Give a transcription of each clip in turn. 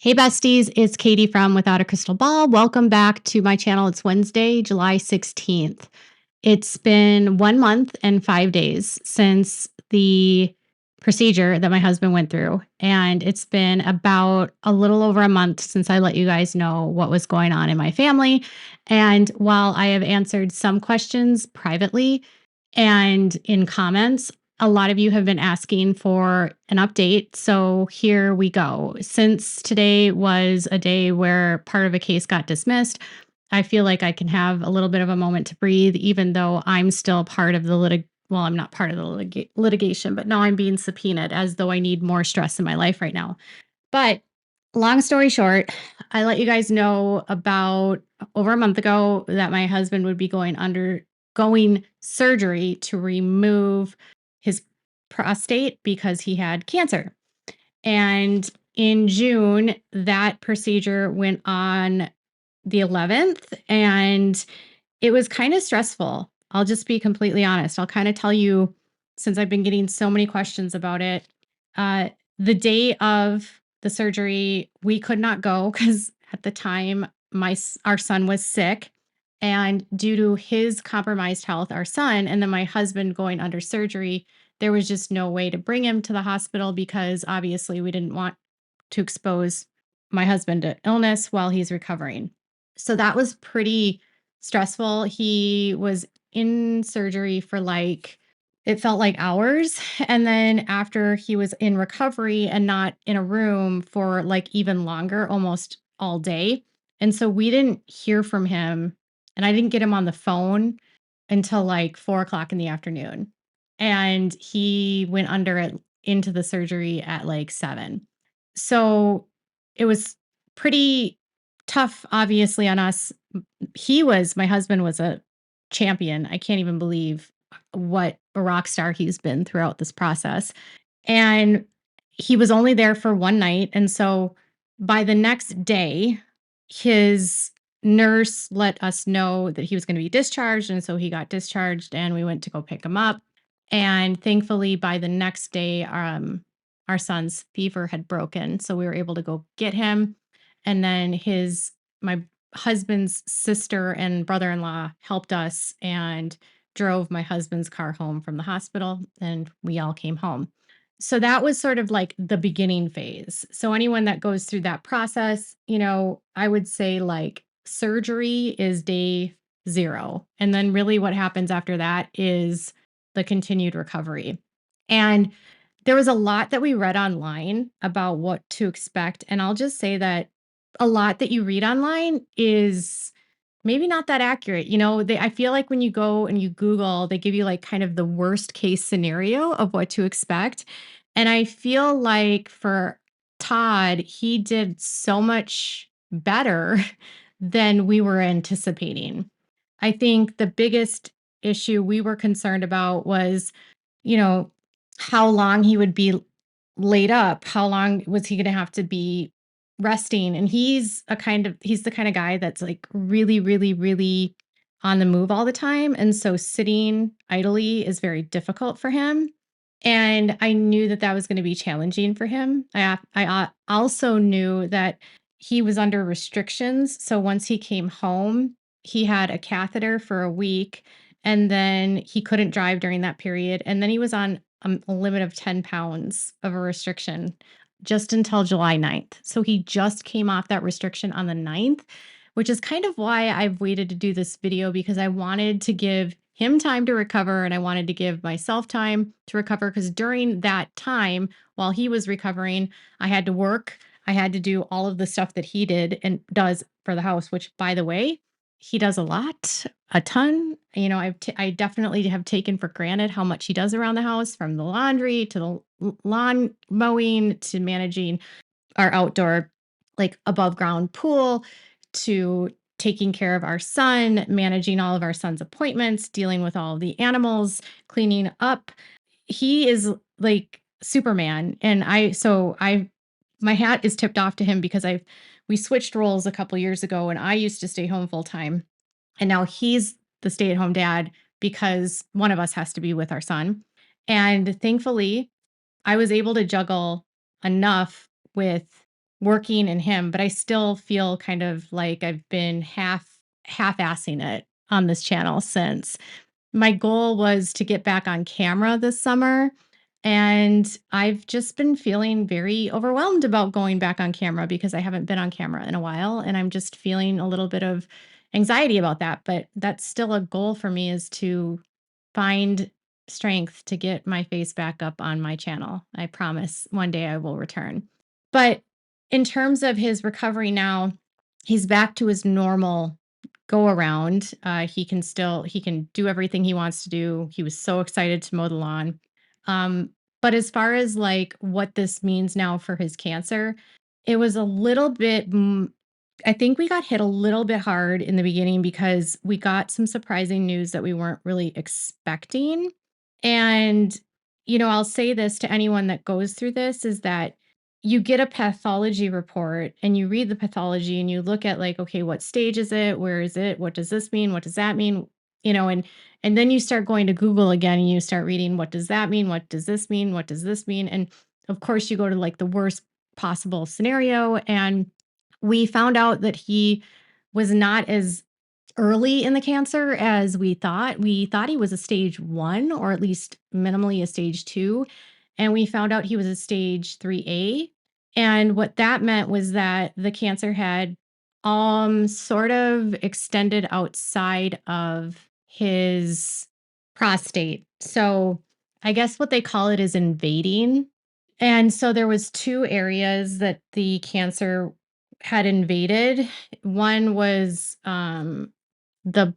Hey besties, it's Katie from Without a Crystal Ball. Welcome back to my channel. It's Wednesday, July 16th. It's been 1 month and 5 days since the procedure that my husband went through. And it's been about a little over a month since I let you guys know what was going on in my family. And while I have answered some questions privately and in comments, a lot of you have been asking for an update. So here we go. Since today was a day where part of a case got dismissed, I feel like I can have a little bit of a moment to breathe, even though I'm still part of the well, I'm not part of the litigation, but now I'm being subpoenaed as though I need more stress in my life right now. But long story short, I let you guys know about over a month ago that my husband would be going surgery to remove his prostate because he had cancer. And in June, that procedure went on the 11th, and it was kind of stressful. I'll just be completely honest. I'll kind of tell you, since I've been getting so many questions about it. Uh, the day of the surgery, we could not go because at the time our son was sick, and due to his compromised health, our son, and then my husband going under surgery, there was just no way to bring him to the hospital because obviously we didn't want to expose my husband to illness while he's recovering. So that was pretty stressful. He was in surgery for it felt like hours. And then after he was in recovery and not in a room for even longer, almost all day. And so we didn't hear from him. And I didn't get him on the phone until 4 o'clock in the afternoon. And he went under it into the surgery at 7. So it was pretty tough, obviously, on us. My husband was a champion. I can't even believe what a rock star he's been throughout this process. And he was only there for one night. And so by the next day, his nurse let us know that he was going to be discharged. And so he got discharged and we went to go pick him up. And thankfully, by the next day, our son's fever had broken. So we were able to go get him. And then my husband's sister and brother in law helped us and drove my husband's car home from the hospital, and we all came home. So that was sort of like the beginning phase. So anyone that goes through that process, I would say surgery is day 0. And then really what happens after that is the continued recovery. And there was a lot that we read online about what to expect. And I'll just say that a lot that you read online is maybe not that accurate. I feel like when you go and you Google, they give you kind of the worst case scenario of what to expect. And I feel like for Todd, he did so much better than we were anticipating. I think the biggest issue we were concerned about was, you know, how long he would be laid up. How long was he going to have to be resting? And he's the kind of guy that's really, really, really on the move all the time. And so sitting idly is very difficult for him. And I knew that that was going to be challenging for him. Also knew that he was under restrictions. So once he came home, he had a catheter for a week, and then he couldn't drive during that period. And then he was on a limit of 10 pounds of a restriction just until July 9th. So he just came off that restriction on the 9th, which is kind of why I've waited to do this video, because I wanted to give him time to recover and I wanted to give myself time to recover, because during that time while he was recovering, I had to work. I had to do all of the stuff that he did and does for the house, which, by the way, he does a ton. I definitely have taken for granted how much he does around the house, from the laundry to the lawn mowing to managing our outdoor, above ground pool, to taking care of our son, managing all of our son's appointments, dealing with all of the animals, cleaning up. He is like Superman. And my hat is tipped off to him, because we switched roles a couple years ago, and I used to stay home full time. And now he's the stay at home dad because one of us has to be with our son. And thankfully, I was able to juggle enough with working in him, but I still feel kind of like I've been half-assing it on this channel since. My goal was to get back on camera this summer, and I've just been feeling very overwhelmed about going back on camera because I haven't been on camera in a while, and I'm just feeling a little bit of anxiety about that, but that's still a goal for me is to find strength to get my face back up on my channel. I promise one day I will return. But in terms of his recovery now, he's back to his normal go around. He can do everything he wants to do. He was so excited to mow the lawn. Um, but as far as like what this means now for his cancer, it was a little bit I think we got hit a little bit hard in the beginning because we got some surprising news that we weren't really expecting. And, I'll say this to anyone that goes through this is that you get a pathology report and you read the pathology and you look at like, okay, what stage is it? Where is it? What does this mean? What does that mean? And then you start going to Google again and you start reading, what does that mean? What does this mean? What does this mean? And of course, you go to like the worst possible scenario. And we found out that he was not as early in the cancer as we thought. We thought he was a stage 1 or at least minimally a stage 2, and we found out he was a stage 3A. And what that meant was that the cancer had sort of extended outside of his prostate. So, I guess what they call it is invading. And so there was 2 areas that the cancer had invaded. One was, the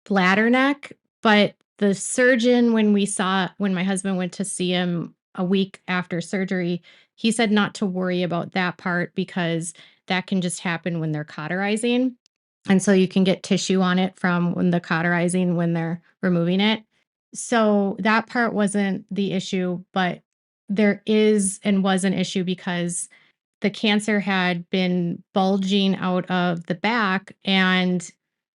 bladder neck, but the surgeon, when my husband went to see him a week after surgery, he said not to worry about that part because that can just happen when they're cauterizing. And so you can get tissue on it from when the cauterizing when they're removing it. So that part wasn't the issue, but there is and was an issue because the cancer had been bulging out of the back and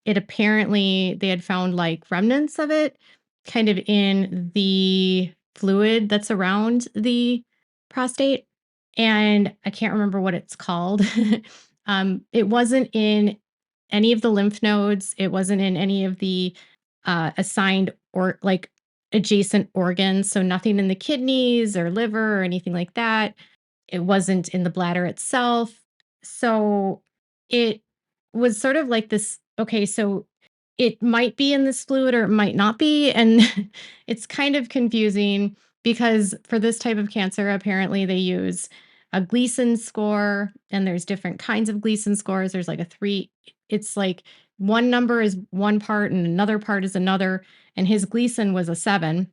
it apparently they had found like remnants of it kind of in the fluid that's around the prostate. And I can't remember what it's called. It wasn't in any of the lymph nodes. It wasn't in any of the assigned or like adjacent organs. So nothing in the kidneys or liver or anything like that. It wasn't in the bladder itself. So it was sort of like this okay, so it might be in this fluid or it might not be. And it's kind of confusing because for this type of cancer, apparently they use a Gleason score and there's different kinds of Gleason scores. There's like a three, it's like one number is one part and another part is another. And his Gleason was a 7,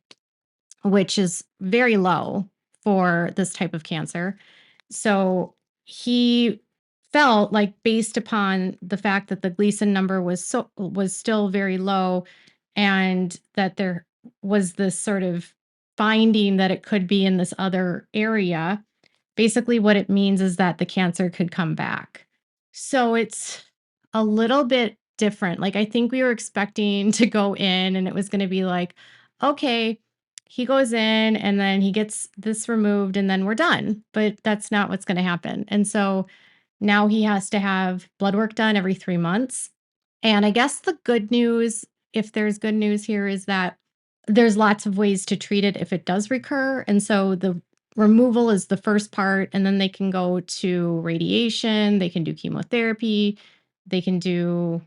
which is very low for this type of cancer. So he felt like based upon the fact that the Gleason number was still very low and that there was this sort of finding that it could be in this other area, basically what it means is that the cancer could come back. So it's a little bit different. Like I think we were expecting to go in and it was going to be like, okay, he goes in and then he gets this removed and then we're done. But that's not what's going to happen. And so now he has to have blood work done every 3 months. And I guess the good news, if there's good news here, is that there's lots of ways to treat it if it does recur. And so the removal is the first part, and then they can go to radiation, they can do chemotherapy, they can do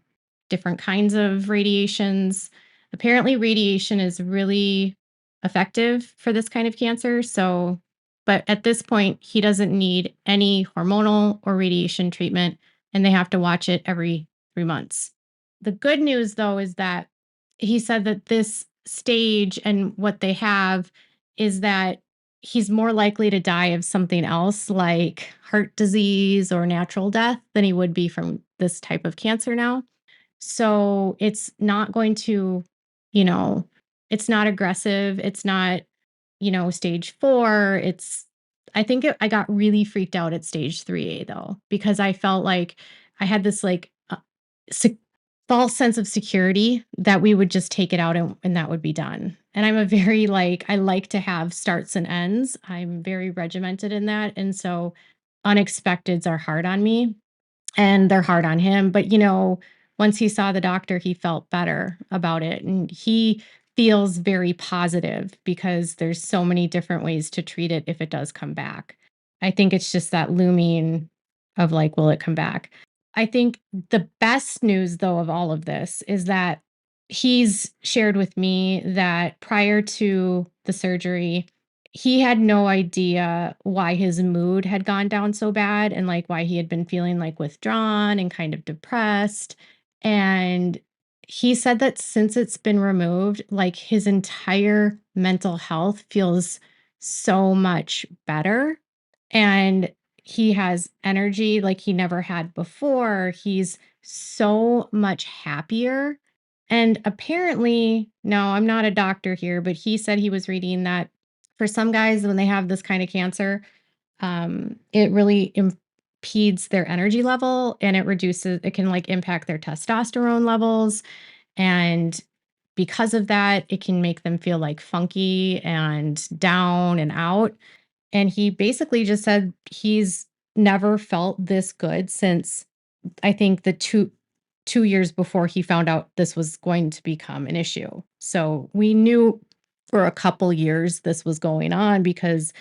different kinds of radiations. Apparently, radiation is really effective for this kind of cancer. So, but at this point, he doesn't need any hormonal or radiation treatment, and they have to watch it every 3 months. The good news, though, is that he said that this stage and what they have is that he's more likely to die of something else like heart disease or natural death than he would be from this type of cancer now. So it's not going to, you know, it's not aggressive. It's not, stage 4. I got really freaked out at stage 3A though, because I felt like I had this like se- false sense of security that we would just take it out and that would be done. And I'm a very like, I like to have starts and ends. I'm very regimented in that. And so unexpecteds are hard on me and they're hard on him. But, once he saw the doctor, he felt better about it. And he feels very positive because there's so many different ways to treat it if it does come back. I think it's just that looming of like, will it come back? I think the best news, though, of all of this is that he's shared with me that prior to the surgery, he had no idea why his mood had gone down so bad and like why he had been feeling like withdrawn and kind of depressed. And he said that since it's been removed, like his entire mental health feels so much better. And he has energy like he never had before. He's so much happier. And apparently, no, I'm not a doctor here, but he said he was reading that for some guys, when they have this kind of cancer, it really impedes their energy level and it can like impact their testosterone levels. And because of that, it can make them feel like funky and down and out. And he basically just said he's never felt this good since I think the 2 years before he found out this was going to become an issue. So we knew for a couple years this was going on because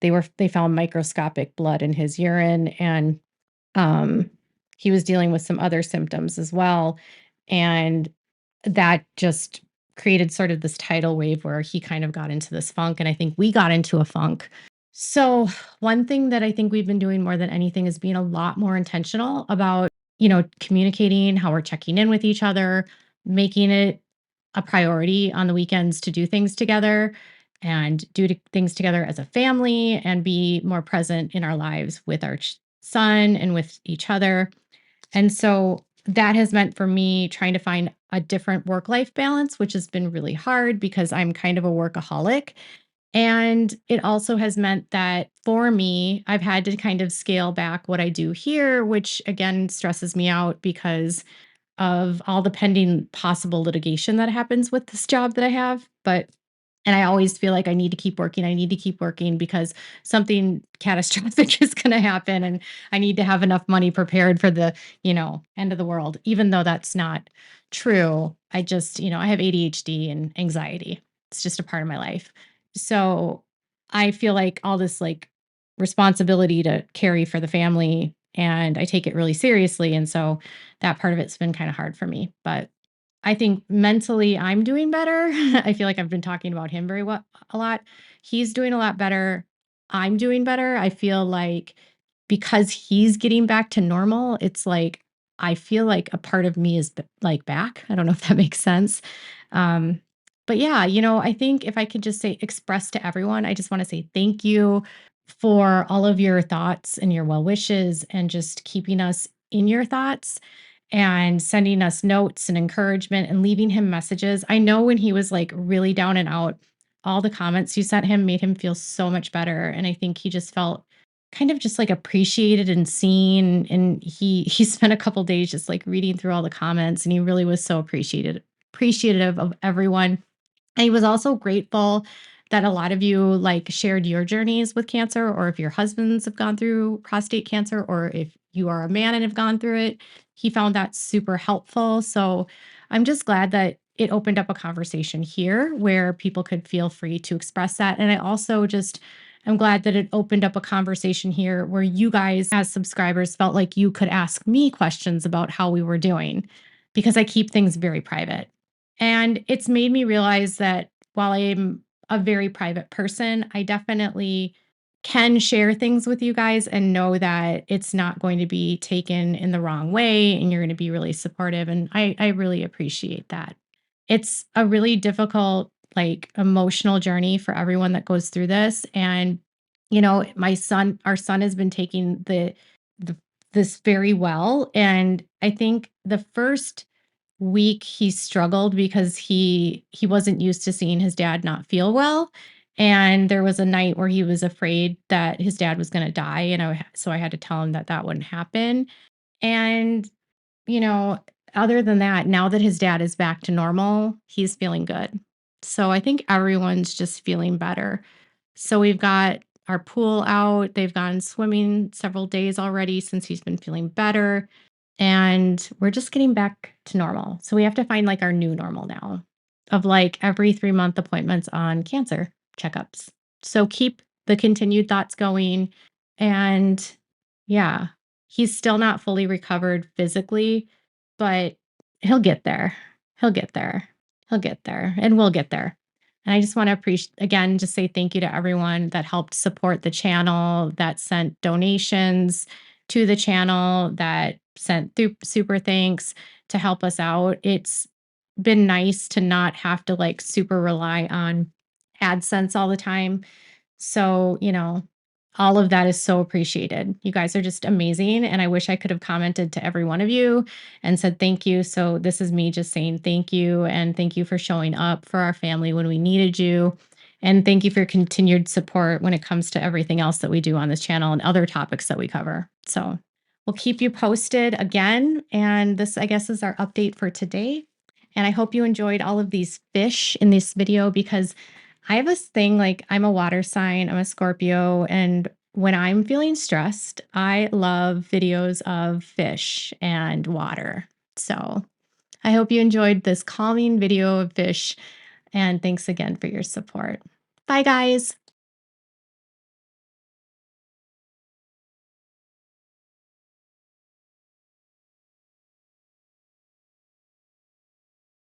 they found microscopic blood in his urine and um he was dealing with some other symptoms as well. And that just created sort of this tidal wave where he kind of got into this funk and I think we got into a funk. So, one thing that I think we've been doing more than anything is being a lot more intentional about, communicating how we're checking in with each other, making it a priority on the weekends to do things together and things together as a family and be more present in our lives with our son and with each other. And so that has meant for me trying to find a different work life balance, which has been really hard because I'm kind of a workaholic. And it also has meant that for me, I've had to kind of scale back what I do here, which again stresses me out because of all the pending possible litigation that happens with this job that I have. And I always feel like I need to keep working. I need to keep working because something catastrophic is going to happen and I need to have enough money prepared for the, end of the world. Even though that's not true, I just, I have ADHD and anxiety. It's just a part of my life. So I feel like all this like responsibility to carry for the family and I take it really seriously. And so that part of it's been kind of hard for me. But I think mentally I'm doing better. I feel like I've been talking about him very well a lot. He's doing a lot better. I'm doing better. I feel like because he's getting back to normal, it's like I feel like a part of me is like back. I don't know if that makes sense. Um, but yeah, I think if I could just say express to everyone, I just want to say thank you for all of your thoughts and your well wishes and just keeping us in your thoughts and sending us notes and encouragement and leaving him messages. I know when he was like really down and out, all the comments you sent him made him feel so much better. And I think he just felt kind of just like appreciated and seen. And he spent a couple days just like reading through all the comments and he really was so appreciative of everyone. And he was also grateful that a lot of you like shared your journeys with cancer, or if your husbands have gone through prostate cancer, or if you are a man and have gone through it. He found that super helpful. So I'm just glad that it opened up a conversation here where people could feel free to express that. And I also just I'm glad that it opened up a conversation here where you guys, as subscribers, felt like you could ask me questions about how we were doing because I keep things very private. And it's made me realize that while I'm a very private person, I definitely can share things with you guys and know that it's not going to be taken in the wrong way and you're going to be really supportive. And I really appreciate that. It's a really difficult, like emotional journey for everyone that goes through this. And, our son has been taking the this very well. And I think the first week he struggled because he wasn't used to seeing his dad not feel well. And there was a night where he was afraid that his dad was going to die. And so I had to tell him that that wouldn't happen. And, you know, other than that, now that his dad is back to normal, he's feeling good. So I think everyone's just feeling better. So we've got our pool out. They've gone swimming several days already since he's been feeling better. And we're just getting back to normal. So we have to find like our new normal now of like every 3-month appointments on cancer checkups. So keep the continued thoughts going. And yeah, he's still not fully recovered physically, but he'll get there. He'll get there. He'll get there and we'll get there. And I just want to appreciate again, just say thank you to everyone that helped support the channel, that sent donations to the channel, that sent through super thanks to help us out. It's been nice to not have to like super rely on AdSense all the time. So, all of that is so appreciated. You guys are just amazing. And I wish I could have commented to every one of you and said thank you. So, this is me just saying thank you and thank you for showing up for our family when we needed you. And thank you for your continued support when it comes to everything else that we do on this channel and other topics that we cover. So, we'll keep you posted again. And this, I guess, is our update for today. And I hope you enjoyed all of these fish in this video because I have this thing like I'm a water sign, I'm a Scorpio, and when I'm feeling stressed, I love videos of fish and water. So I hope you enjoyed this calming video of fish, and thanks again for your support. Bye, guys.